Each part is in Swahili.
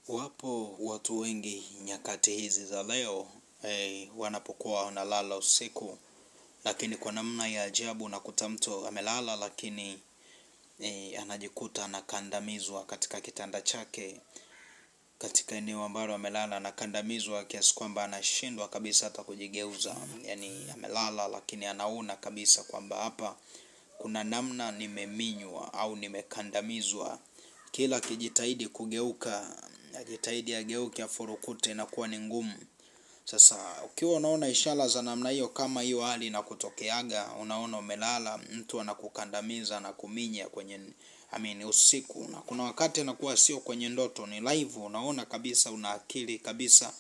Wapo watu wengi nyakati hizi za leo wanapokuwa wanalala usiku, lakini kwa namna ya ajabu unakuta mtu amelala lakini anajikuta anakandamizwa katika kitanda chake, katika eneo ambalo amelala anakandamizwa kiasi kwamba anashindwa kabisa hata kujigeuza. Yani amelala lakini anaona kabisa kwamba hapa kuna namna nimeminywa au nimekandamizwa. Kila akijitahidi kugeuka, ajitahidi ageuke afurukute inakuwa ni ngumu. Sasa ukiwa unaona ishara za namna hiyo, kama hiyo hali inakutokeaga, unaona umelala mtu anakukandamiza na kuminya kwenye usiku, na kuna wakati anakuwa sio kwenye ndoto, ni live, unaona kabisa, una akili kabisa,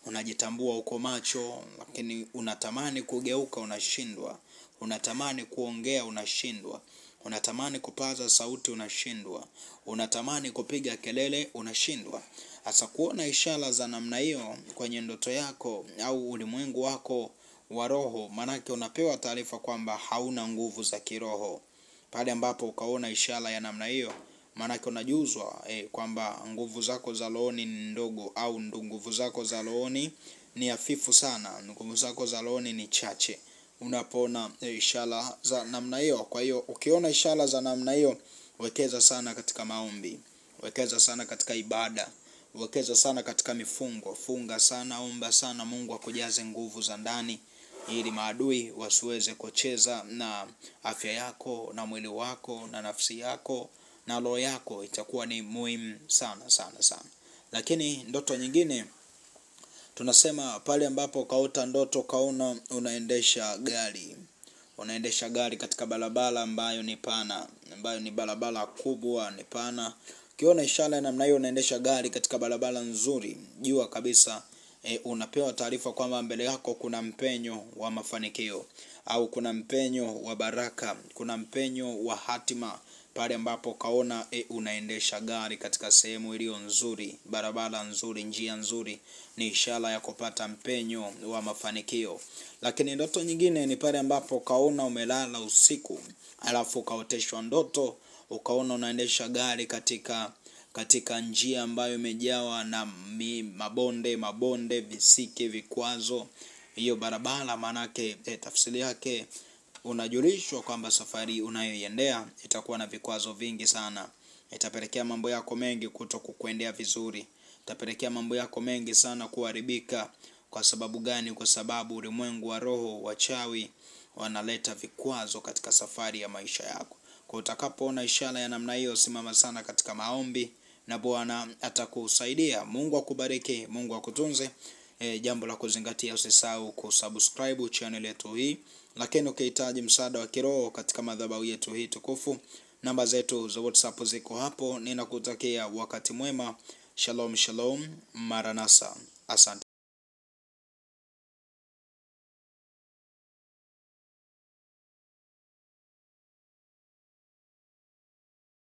unajitambua uko macho, lakini unatamani kugeuka unashindwa, unatamani kuongea unashindwa, unatamani kupaza sauti unashindwa, unatamani kupiga kelele unashindwa. Hasa kuona ishara za namna hiyo kwenye ndoto yako au ulimwengu wako wa roho, manake unapewa taarifa kwamba hauna nguvu za kiroho. Pale ambapo ukaona ishara ya namna hiyo, manake unajuzwa kwamba nguvu zako za rohoni ni ndogo, au nguvu zako za rohoni ni hafifu sana, nguvu zako za rohoni ni chache. Unapoona ishara za namna hiyo. Kwa hiyo ukiona ishara za namna hiyo, wekeza sana katika maombi, wekeza sana katika ibada, wekeza sana katika mifungo, funga sana, omba sana Mungu akujaze nguvu za ndani, ili maadui wasiweze kucheza na afya yako na mwili wako na nafsi yako na roho yako. Itakuwa ni muhimu sana sana sana. Lakini ndoto nyingine, tunasema pale ambapo kaota ndoto kaona unaendesha gari. Unaendesha gari katika barabara ambayo ni pana, ambayo ni barabara kubwa, ni pana. Ukiona ishara namna hiyo unaendesha gari katika barabara nzuri, jua kabisa unapewa taarifa kwamba mbele yako kuna mpenyo wa mafanikio, au kuna mpenyo wa baraka, kuna mpenyo wa hatima. Pale ambapo kaona unaendesha gari katika sehemu iliyo nzuri, barabara nzuri, njia nzuri, ni ishara ya kupata mpenyo wa mafanikio. Lakini ndoto nyingine ni pale ambapo kaona umelala usiku, alafu kaoteshwa ndoto, ukaona unaendesha gari katika njia ambayo imejawa na mabonde, visike, vikwazo. Hiyo barabara manake tafsiri yake unajulishwa kwamba safari unayoiendea itakuwa na vikwazo vingi sana. Itapelekea mambo yako mengi kutokuendea vizuri. Itapelekea mambo yako mengi sana kuharibika. Kwa sababu gani? Kwa sababu ulimwengu wa roho, wachawi wanaleta vikwazo katika safari ya maisha yako. Kwa utakapoona ishara ya namna hiyo, simama sana katika maombi na Bwana atakusaidia. Mungu akubariki, Mungu akutunze. Jambo la kuzingatia, usisahau kusubscribe channel yetu hii. Lakini ukihitaji msaada wa kiroho katika madhabahu yetu hii tukufu, namba zetu za WhatsApp ziko hapo. Ninakutakia wakati mwema. Shalom shalom, Maranatha. Asante.